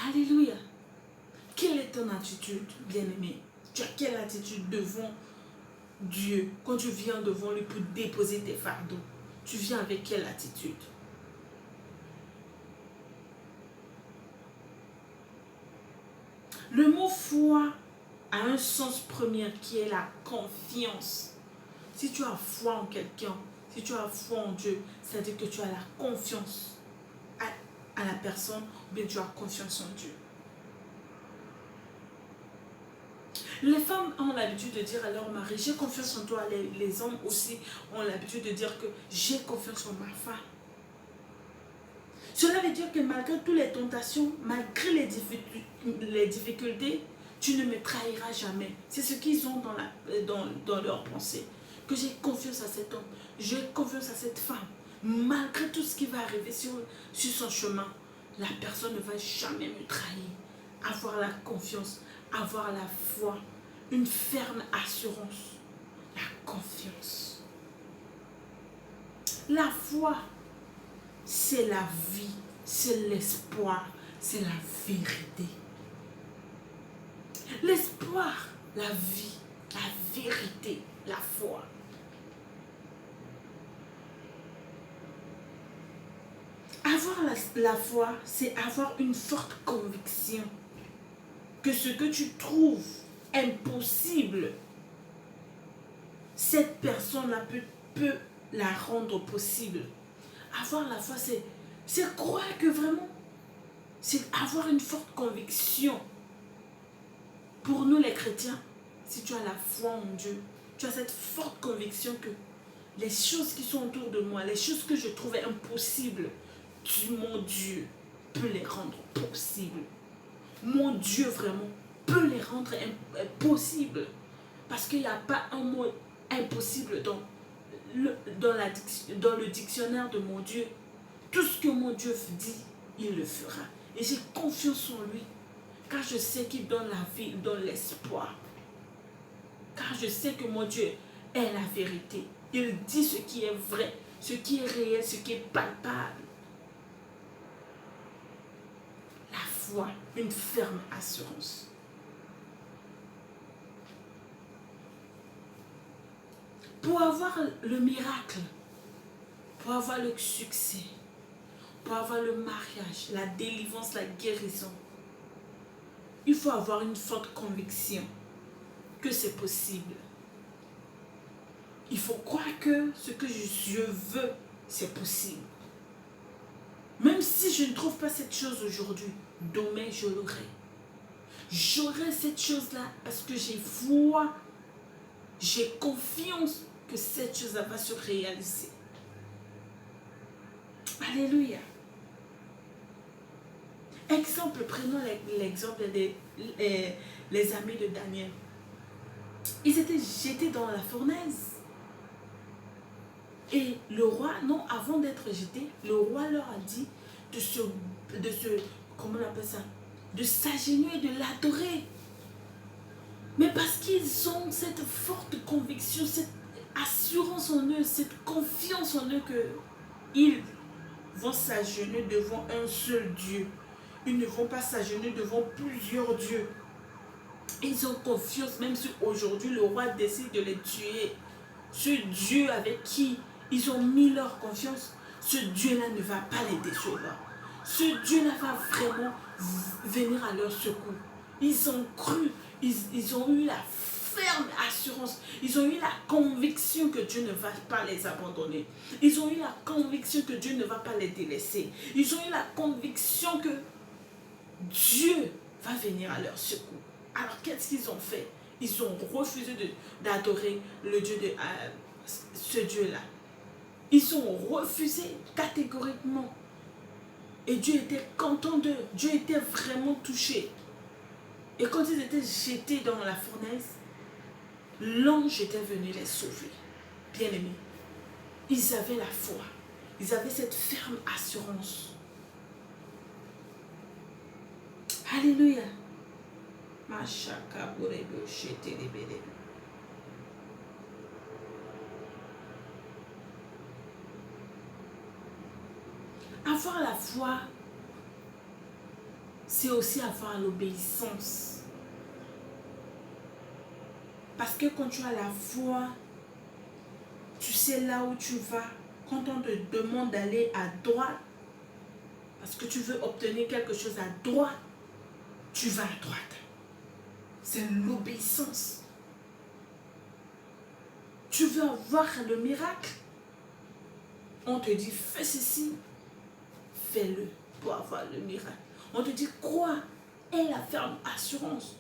Alléluia. Quelle est ton attitude, bien-aimé? Tu as quelle attitude devant Dieu quand tu viens devant lui pour déposer tes fardeaux? Tu viens avec quelle attitude? Le mot foi a un sens premier qui est la confiance. Si tu as foi en quelqu'un, si tu as foi en Dieu, c'est-à-dire que tu as la confiance à la personne, ou bien tu as confiance en Dieu. Les femmes ont l'habitude de dire à leur mari, j'ai confiance en toi. Les hommes aussi ont l'habitude de dire que j'ai confiance en ma femme. Cela veut dire que malgré toutes les tentations, malgré les difficultés, tu ne me trahiras jamais. C'est ce qu'ils ont dans leur pensée. Que j'ai confiance à cet homme, j'ai confiance à cette femme. Malgré tout ce qui va arriver sur son chemin, la personne ne va jamais me trahir. Avoir la confiance, avoir la foi, une ferme assurance, la confiance. La foi, c'est la vie, c'est l'espoir, c'est la vérité. L'espoir, la vie, la vérité, la foi. Avoir la foi, c'est avoir une forte conviction que ce que tu trouves impossible, cette personne-là peut la rendre possible. Avoir la foi, c'est croire que vraiment, c'est avoir une forte conviction. Pour nous les chrétiens, si tu as la foi en Dieu, tu as cette forte conviction que les choses qui sont autour de moi, les choses que je trouvais impossibles, mon Dieu peut les rendre possibles. Mon Dieu vraiment peut les rendre possibles. Parce qu'il n'y a pas un mot impossible dans le dictionnaire de mon Dieu. Tout ce que mon Dieu dit, il le fera. Et j'ai confiance en lui. Car je sais qu'il donne la vie, il donne l'espoir. Car je sais que mon Dieu est la vérité. Il dit ce qui est vrai, ce qui est réel, ce qui est palpable. La foi, une ferme assurance. Pour avoir le miracle, pour avoir le succès, pour avoir le mariage, la délivrance, la guérison, il faut avoir une forte conviction que c'est possible. Il faut croire que ce que je veux, c'est possible. Même si je ne trouve pas cette chose aujourd'hui, demain je l'aurai. J'aurai cette chose-là parce que j'ai foi, j'ai confiance que cette chose-là va se réaliser. Alléluia. Exemple, prenons l'exemple des amis de Daniel. Ils étaient jetés dans la fournaise. Et le roi, non, avant d'être jeté, le roi leur a dit comment on appelle ça, de s'agenouiller, de l'adorer. Mais parce qu'ils ont cette forte conviction, cette assurance en eux, cette confiance en eux qu'ils vont s'agenouiller devant un seul Dieu. Ils ne vont pas s'agenouiller devant plusieurs dieux. Ils ont confiance, même si aujourd'hui le roi décide de les tuer. Ce Dieu avec qui ils ont mis leur confiance, ce Dieu-là ne va pas les décevoir. Ce Dieu-là va vraiment venir à leur secours. Ils ont cru, ils ont eu la ferme assurance, ils ont eu la conviction que Dieu ne va pas les abandonner. Ils ont eu la conviction que Dieu ne va pas les délaisser. Ils ont eu la conviction que Dieu va venir à leur secours. Alors qu'est-ce qu'ils ont fait? Ils ont refusé d'adorer le Dieu de ce Dieu-là. Ils ont refusé catégoriquement. Et Dieu était content d'eux. Dieu était vraiment touché. Et quand ils étaient jetés dans la fournaise, l'ange était venu les sauver. Bien-aimés, ils avaient la foi. Ils avaient cette ferme assurance. Alléluia. Avoir la foi c'est aussi avoir l'obéissance. Parce que quand tu as la foi, tu sais là où tu vas. Quand on te demande d'aller à droite, parce que tu veux obtenir quelque chose à droite, tu vas à droite. C'est l'obéissance. Tu veux avoir le miracle, on te dit fais ceci, fais-le pour avoir le miracle. On te dit crois, aie la ferme assurance.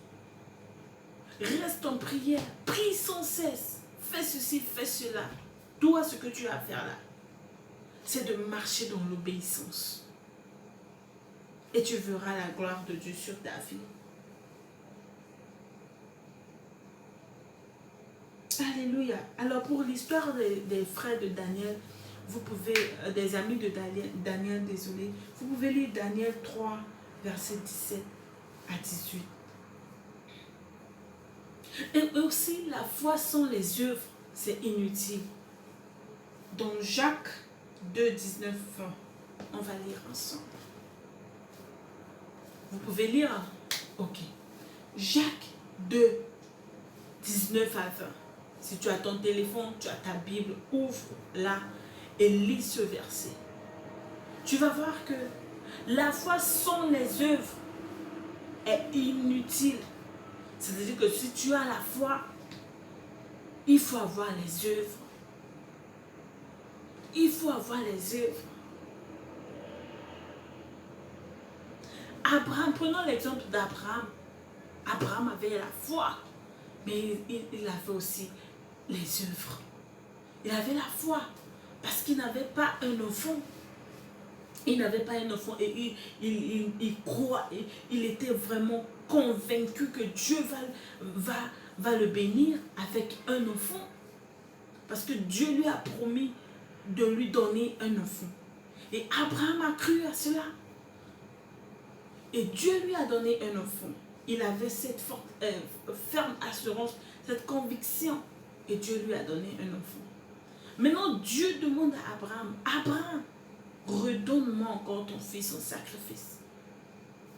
Reste en prière, prie sans cesse, fais ceci, fais cela. Toi, ce que tu as à faire là, c'est de marcher dans l'obéissance. Et tu verras la gloire de Dieu sur ta vie. Alléluia. Alors pour l'histoire des frères de Daniel, vous pouvez, des amis de Daniel, désolé, vous pouvez lire Daniel 3, verset 17 à 18. Et aussi, la foi sans les œuvres, c'est inutile. Dans Jacques 2, 19, 20, on va lire ensemble. Vous pouvez lire? Ok. Jacques 2, 19 à 20. Si tu as ton téléphone, tu as ta Bible, ouvre-la et lis ce verset. Tu vas voir que la foi sans les œuvres est inutile. C'est-à-dire que si tu as la foi, il faut avoir les œuvres. Il faut avoir les œuvres. Abraham, prenons l'exemple d'Abraham. Abraham avait la foi, mais il avait aussi les œuvres. Il avait la foi parce qu'il n'avait pas un enfant. Il n'avait pas un enfant et il croit, il était vraiment convaincu que Dieu va le bénir avec un enfant. Parce que Dieu lui a promis de lui donner un enfant. Et Abraham a cru à cela. Et Dieu lui a donné un enfant. Il avait cette ferme assurance, cette conviction. Et Dieu lui a donné un enfant. Maintenant, Dieu demande à Abraham, Abraham, redonne-moi encore ton fils en sacrifice.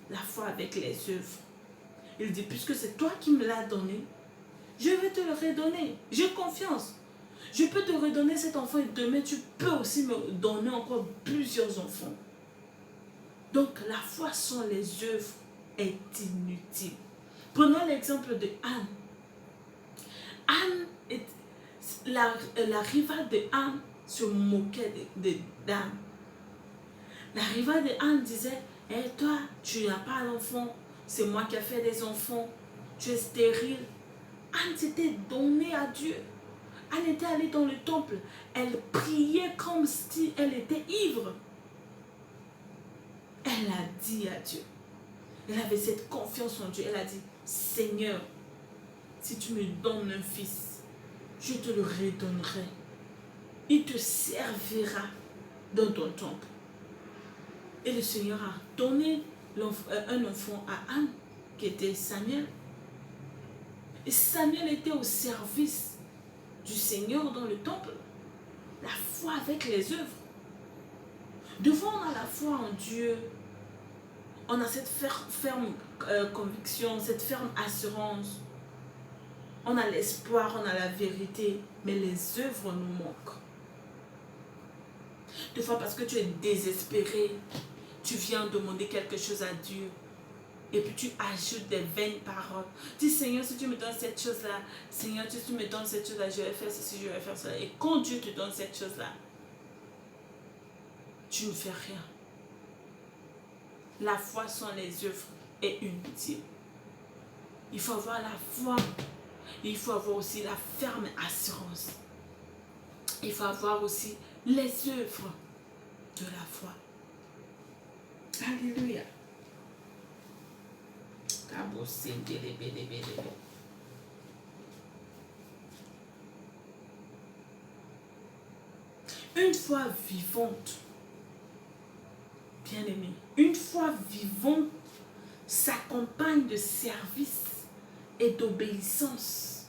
La foi avec les œuvres. Il dit, puisque c'est toi qui me l'as donné, je vais te le redonner. J'ai confiance. Je peux te redonner cet enfant et demain tu peux aussi me donner encore plusieurs enfants. Donc la foi sans les œuvres est inutile. Prenons l'exemple de Anne. Anne, la rivale de Anne se moquait d'Anne. La rivale de Anne disait, hey, toi, tu n'as pas d'enfant, c'est moi qui ai fait des enfants, tu es stérile. Anne s'était donnée à Dieu. Anne était allée dans le temple, elle priait comme si elle était ivre. Elle a dit à Dieu, elle avait cette confiance en Dieu, elle a dit, Seigneur, si tu me donnes un fils, je te le redonnerai. Il te servira dans ton temple. Et le Seigneur a donné un enfant à Anne, qui était Samuel. Et Samuel était au service du Seigneur dans le temple. La foi avec les œuvres. Devant on a la foi en Dieu. On a cette ferme conviction, cette ferme assurance. On a l'espoir, on a la vérité. Mais les œuvres nous manquent. Des fois parce que tu es désespéré, tu viens demander quelque chose à Dieu. Et puis tu ajoutes des vaines paroles. Dis Seigneur, si tu me donnes cette chose-là, Seigneur, si tu me donnes cette chose-là, je vais faire ceci, je vais faire cela. Et quand Dieu te donne cette chose-là, tu ne fais rien. La foi sans les œuvres est inutile. Il faut avoir la foi. Il faut avoir aussi la ferme assurance. Il faut avoir aussi les œuvres de la foi. Alléluia. Une foi vivante, bien aimé, une foi vivante s'accompagne de service et d'obéissance.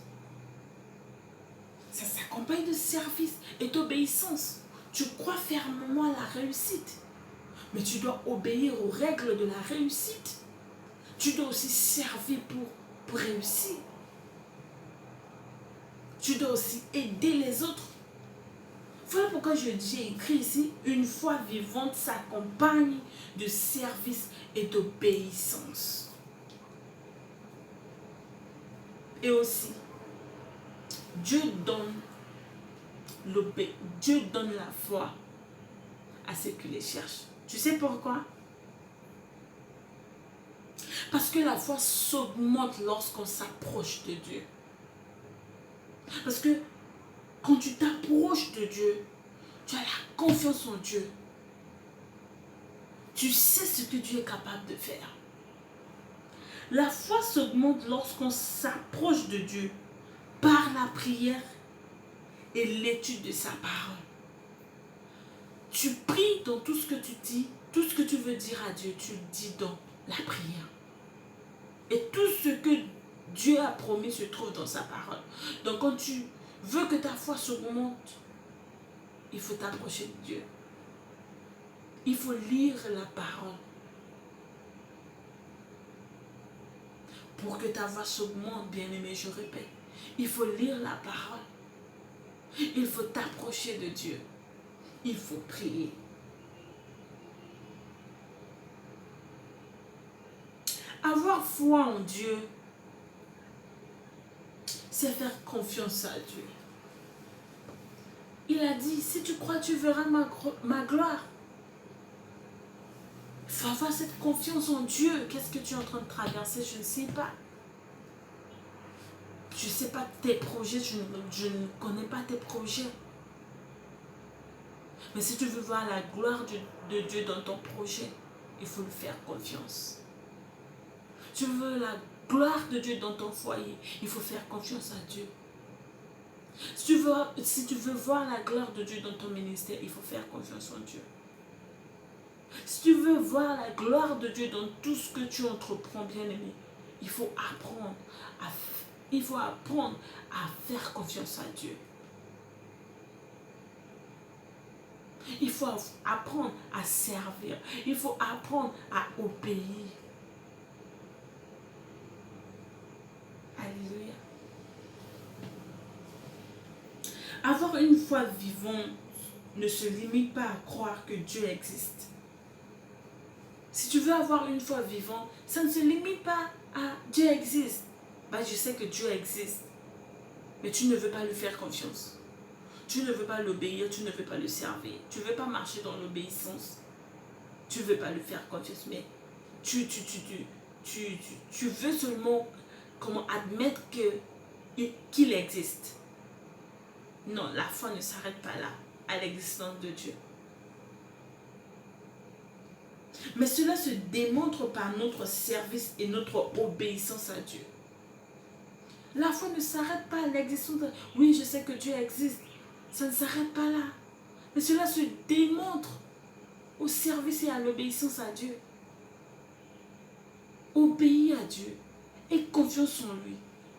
Ça s'accompagne de service et d'obéissance. Tu crois fermement à la réussite, mais tu dois obéir aux règles de la réussite. Tu dois aussi servir pour réussir. Tu dois aussi aider les autres. Voilà pourquoi j'ai écrit ici, une foi vivante s'accompagne de service et d'obéissance. Et aussi, Dieu donne la foi à ceux qui les cherchent. Tu sais pourquoi? Parce que la foi s'augmente lorsqu'on s'approche de Dieu. Parce que quand tu t'approches de Dieu, tu as la confiance en Dieu. Tu sais ce que Dieu est capable de faire. La foi s'augmente lorsqu'on s'approche de Dieu par la prière et l'étude de sa parole. Tu pries dans tout ce que tu dis, tout ce que tu veux dire à Dieu, tu le dis dans la prière. Et tout ce que Dieu a promis se trouve dans sa parole. Donc quand tu veux que ta foi s'augmente, il faut t'approcher de Dieu. Il faut lire la parole. Pour que ta voix s'augmente, bien-aimé, je répète, il faut lire la parole. Il faut t'approcher de Dieu. Il faut prier. Avoir foi en Dieu, c'est faire confiance à Dieu. Il a dit, si tu crois, tu verras ma gloire. Il faut avoir cette confiance en Dieu. Qu'est-ce que tu es en train de traverser? Je ne sais pas. Je ne sais pas tes projets, je ne connais pas tes projets. Mais si tu veux voir la gloire de Dieu dans ton projet, il faut lui faire confiance. Tu veux la gloire de Dieu dans ton foyer, il faut faire confiance à Dieu. Si tu veux voir la gloire de Dieu dans ton ministère, il faut faire confiance en Dieu. Si tu veux voir la gloire de Dieu dans tout ce que tu entreprends, bien-aimé, il faut apprendre à faire confiance à Dieu. Il faut apprendre à servir. Il faut apprendre à obéir. Alléluia. Avoir une foi vivante ne se limite pas à croire que Dieu existe. Si tu veux avoir une foi vivante, ça ne se limite pas à Dieu existe. Je sais que Dieu existe, mais tu ne veux pas lui faire confiance. Tu ne veux pas l'obéir, tu ne veux pas le servir. Tu ne veux pas marcher dans l'obéissance. Tu ne veux pas lui faire confiance, mais tu veux seulement admettre qu'il existe. Non, la foi ne s'arrête pas là, à l'existence de Dieu. Mais cela se démontre par notre service et notre obéissance à Dieu. La foi ne s'arrête pas à l'existence de... Oui, je sais que Dieu existe. Ça ne s'arrête pas là. Mais cela se démontre au service et à l'obéissance à Dieu. Obéis à Dieu. Aie confiance en lui.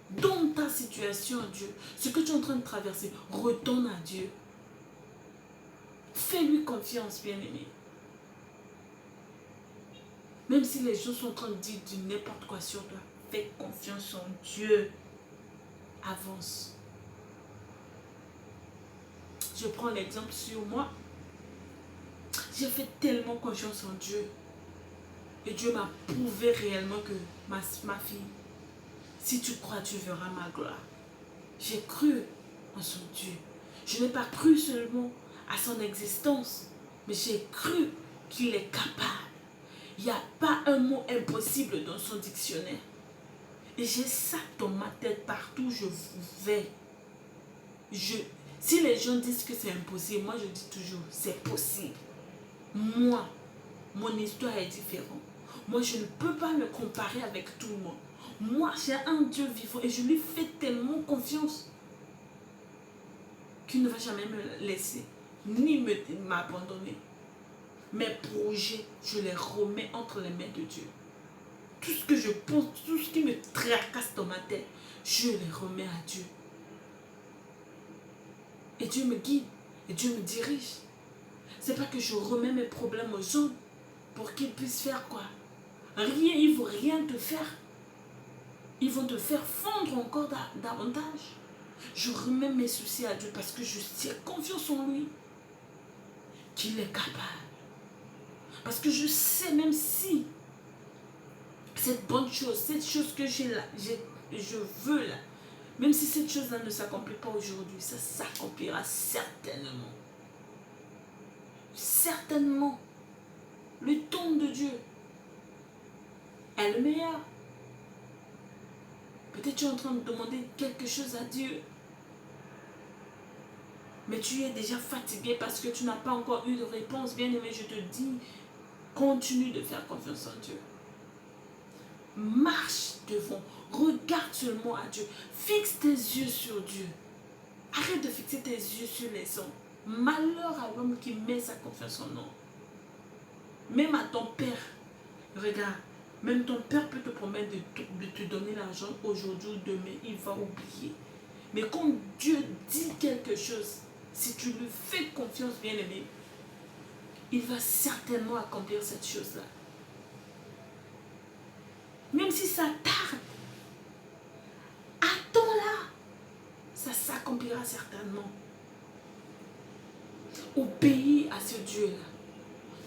Donne ta situation à Dieu. Ce que tu es en train de traverser, retourne à Dieu. Fais-lui confiance, bien-aimé. Même si les gens sont en train de dire du n'importe quoi sur toi, fais confiance en Dieu. Avance. Je prends l'exemple sur moi. J'ai fait tellement confiance en Dieu. Et Dieu m'a prouvé réellement que ma fille, si tu crois, tu verras ma gloire. J'ai cru en son Dieu. Je n'ai pas cru seulement à son existence, mais j'ai cru qu'il est capable. Il n'y a pas un mot impossible dans son dictionnaire. Et j'ai ça dans ma tête partout où je vais. Si les gens disent que c'est impossible, moi je dis toujours, c'est possible. Moi, mon histoire est différente. Moi, je ne peux pas me comparer avec tout le monde. Moi, j'ai un Dieu vivant et je lui fais tellement confiance qu'il ne va jamais me laisser, ni m'abandonner. Mes projets, je les remets entre les mains de Dieu. Tout ce que je pense, tout ce qui me tracasse dans ma tête, je les remets à Dieu. Et Dieu me guide, et Dieu me dirige. C'est pas que je remets mes problèmes aux autres pour qu'ils puissent faire quoi? Rien, ils ne vont rien te faire. Ils vont te faire fondre encore davantage. Je remets mes soucis à Dieu parce que je tiens confiance en lui, qu'il est capable. Parce que je sais, même si cette bonne chose, cette chose que j'ai là, je veux là, même si cette chose-là ne s'accomplit pas aujourd'hui, ça s'accomplira certainement. Certainement. Le temps de Dieu est le meilleur. Peut-être tu es en train de demander quelque chose à Dieu, mais tu es déjà fatigué parce que tu n'as pas encore eu de réponse. Bien-aimé, je te dis, continue de faire confiance en Dieu. Marche devant, regarde seulement à Dieu. Fixe tes yeux sur Dieu. Arrête de fixer tes yeux sur les hommes. Malheur à l'homme qui met sa confiance en nous. Même à ton père, regarde, même ton père peut te promettre de te donner l'argent aujourd'hui ou demain, il va oublier. Mais quand Dieu dit quelque chose, si tu lui fais confiance, bien-aimé, il va certainement accomplir cette chose-là. Même si ça tarde, attends-là, ça s'accomplira certainement. Obéis à ce Dieu-là.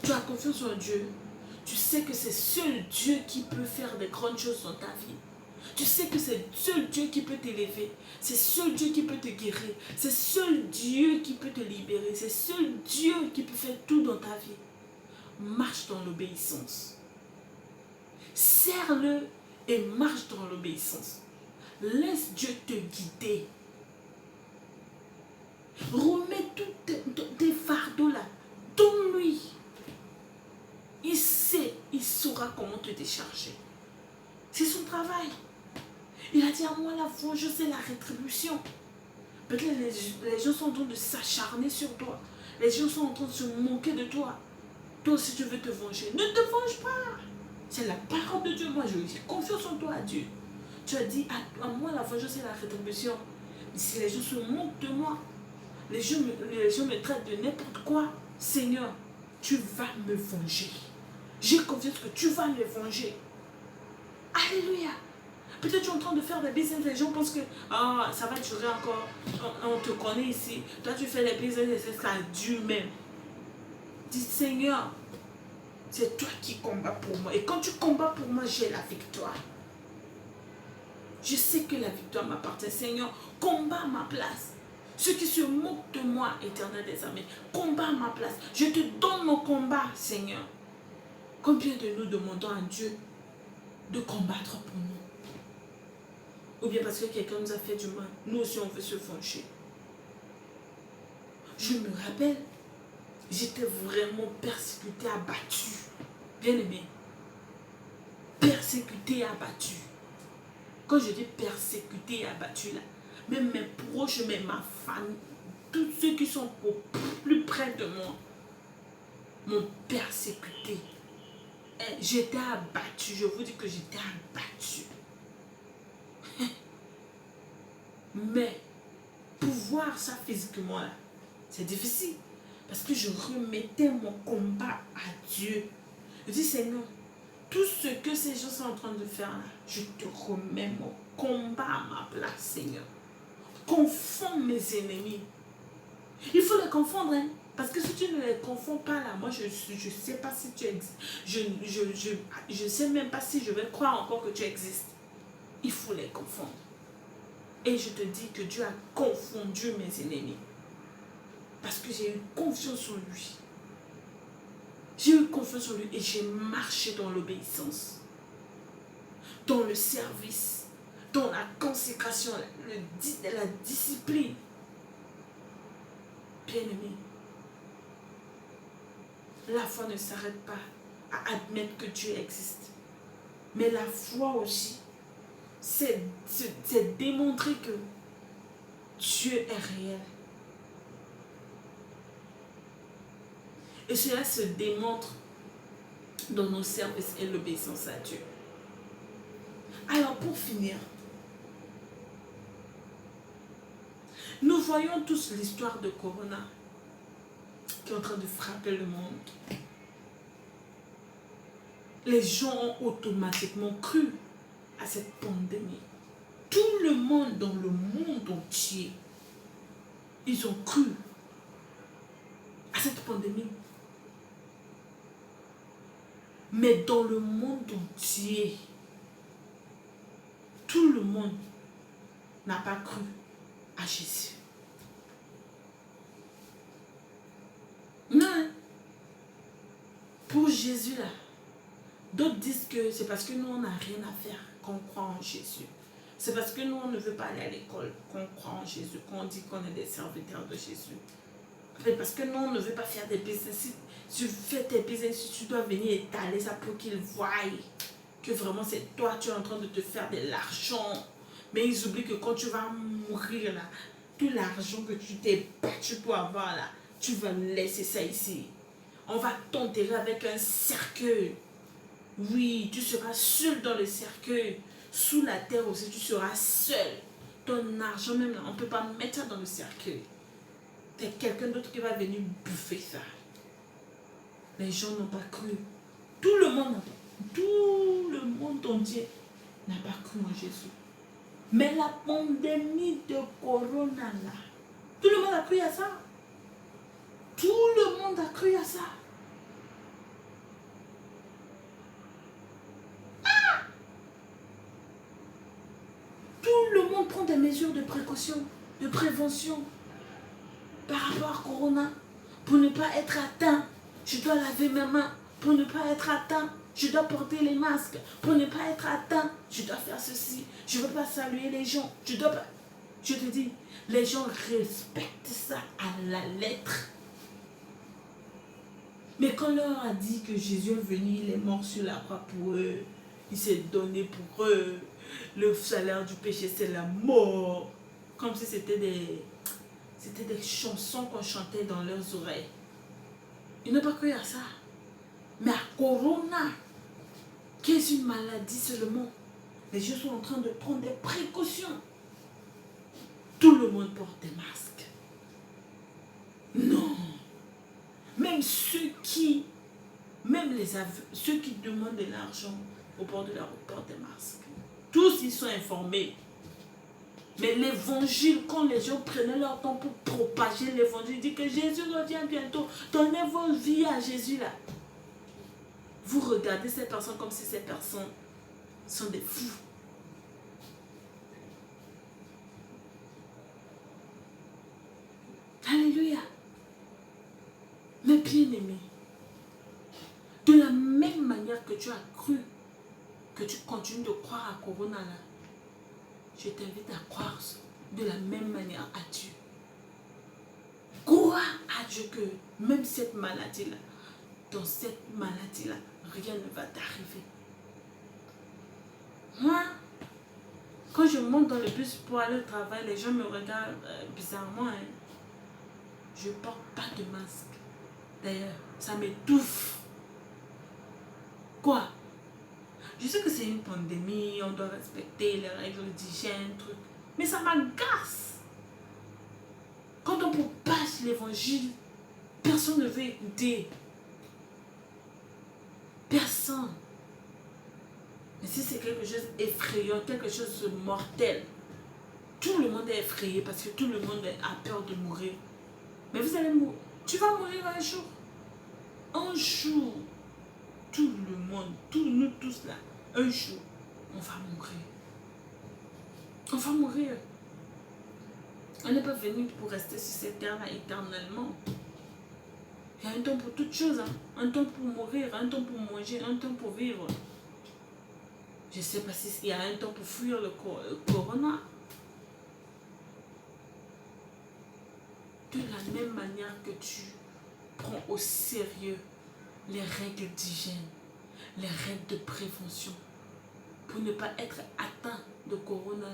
Tu as confiance en Dieu. Tu sais que c'est seul Dieu qui peut faire des grandes choses dans ta vie. Tu sais que c'est seul Dieu qui peut t'élever. C'est seul Dieu qui peut te guérir. C'est seul Dieu qui peut te libérer. C'est seul Dieu qui peut faire tout dans ta vie. Marche dans l'obéissance. Serre-le et marche dans l'obéissance. Laisse Dieu te guider. Remets tous tes fardeaux là. Donne-lui. Il sait, il saura comment te décharger. C'est son travail. Il a dit à moi la foi, je sais la rétribution. Peut-être les gens sont en train de s'acharner sur toi. Les gens sont en train de se moquer de toi. Toi aussi tu veux te venger. Ne te venge pas. C'est la parole de Dieu. Moi j'ai confiance en toi, Dieu. Tu as dit à moi la foi, je sais la rétribution. Mais si les gens se moquent de moi, les gens me traitent de n'importe quoi, Seigneur, tu vas me venger. J'ai confiance que tu vas me venger. Alléluia. Peut-être tu es en train de faire des business, les gens pensent que ça va durer encore. On te connaît ici. Toi, tu fais des business et ça dure même. Dis Seigneur, c'est toi qui combats pour moi. Et quand tu combats pour moi, j'ai la victoire. Je sais que la victoire m'appartient. Seigneur, combat à ma place. Ceux qui se moquent de moi, Éternel des armées, combat à ma place. Je te donne mon combat, Seigneur. Combien de nous demandons à Dieu de combattre pour nous? Ou bien parce que quelqu'un nous a fait du mal, nous aussi on veut se venger. Je me rappelle, j'étais vraiment persécutée, abattue. Bien aimé. Persécutée, abattue. Quand je dis persécutée et abattue là, même mes proches, même ma famille, tous ceux qui sont plus près de moi, m'ont persécutée. J'étais abattue, je vous dis que j'étais abattue. Mais pour voir ça physiquement là, c'est difficile. Parce que je remettais mon combat à Dieu. Je dis Seigneur, tout ce que ces gens sont en train de faire là, je te remets mon combat à ma place, Seigneur. Confonds mes ennemis. Il faut les confondre, hein. Parce que si tu ne les confonds pas là, moi je ne sais pas si tu existes. Je ne sais même pas si je vais croire encore que tu existes. Il faut les confondre. Et je te dis que Dieu a confondu mes ennemis. Parce que j'ai eu confiance en lui. J'ai eu confiance en lui et j'ai marché dans l'obéissance. Dans le service. Dans la consécration. La discipline. Bien-aimé. La foi ne s'arrête pas à admettre que Dieu existe. Mais la foi aussi, c'est démontrer que Dieu est réel. Et cela se démontre dans nos services et l'obéissance à Dieu. Alors pour finir, nous voyons tous l'histoire de Corona qui est en train de frapper le monde. les gens ont automatiquement cru à cette pandémie. Tout le monde dans le monde entier, ils ont cru à cette pandémie. Mais dans le monde entier, tout le monde n'a pas cru à Jésus. Non. Pour Jésus, là, d'autres disent que c'est parce que nous, on n'a rien à faire qu'on croit en Jésus. C'est parce que nous, on ne veut pas aller à l'école qu'on croit en Jésus, qu'on dit qu'on est des serviteurs de Jésus. C'est parce que nous, on ne veut pas faire des business. Si tu fais tes business, tu dois venir étaler ça pour qu'ils voient que vraiment c'est toi, tu es en train de te faire de l'argent. Mais ils oublient que quand tu vas mourir là, tout l'argent que tu t'es battu pour avoir là, tu vas laisser ça ici. On va t'enterrer avec un cercueil. Oui, tu seras seul dans le cercueil. Sous la terre aussi, tu seras seul. Ton argent même, on ne peut pas mettre ça dans le cercueil. C'est quelqu'un d'autre qui va venir bouffer ça. Les gens n'ont pas cru. Tout le monde entier n'a pas cru en Jésus. Mais la pandémie de Corona là, tout le monde a cru à ça. Tout le monde a cru à ça. Tout le monde prend des mesures de précaution, de prévention par rapport à Corona. Pour ne pas être atteint, je dois laver mes mains. Pour ne pas être atteint, je dois porter les masques. Pour ne pas être atteint, je dois faire ceci. Je ne veux pas saluer les gens. Je te dis, les gens respectent ça à la lettre. Mais quand on leur a dit que Jésus est venu, il est mort sur la croix pour eux, il s'est donné pour eux, le salaire du péché c'est la mort, comme si c'était des chansons qu'on chantait dans leurs oreilles. Ils n'ont pas cru à ça. Mais à Corona, qui est une maladie seulement, les gens sont en train de prendre des précautions. Tout le monde porte des masques. Non. Même ceux qui demandent de l'argent au bord de la route portent des masques. Tous ils sont informés. Mais l'évangile, quand les gens prenaient leur temps pour propager l'évangile, dit que Jésus revient bientôt. Donnez vos vies à Jésus là. Vous regardez ces personnes comme si ces personnes sont des fous. Alléluia. Mes bien-aimés, de la même manière que tu as cru, que tu continues de croire à Corona là, je t'invite à croire de la même manière à Dieu. Crois à Dieu que même cette maladie-là, dans cette maladie-là, rien ne va t'arriver. Moi, quand je monte dans le bus pour aller au travail, les gens me regardent bizarrement. Hein. Je ne porte pas de masque. D'ailleurs, ça m'étouffe. Quoi? Je sais que c'est une pandémie, on doit respecter les règles d'hygiène, truc. Mais ça m'agace. Quand on propage l'évangile, personne ne veut écouter. Personne. Mais si c'est quelque chose d'effrayant, quelque chose de mortel, tout le monde est effrayé parce que tout le monde a peur de mourir. Mais vous allez mourir. Tu vas mourir un jour. Un jour. Tout le monde, nous tous là, un jour, on va mourir. On va mourir. On n'est pas venu pour rester sur cette terre-là éternellement. Il y a un temps pour toutes choses. Hein. Un temps pour mourir, un temps pour manger, un temps pour vivre. Je ne sais pas s'il y a un temps pour fuir le corona. De la même manière que tu prends au sérieux les règles d'hygiène, les règles de prévention, pour ne pas être atteint de corona.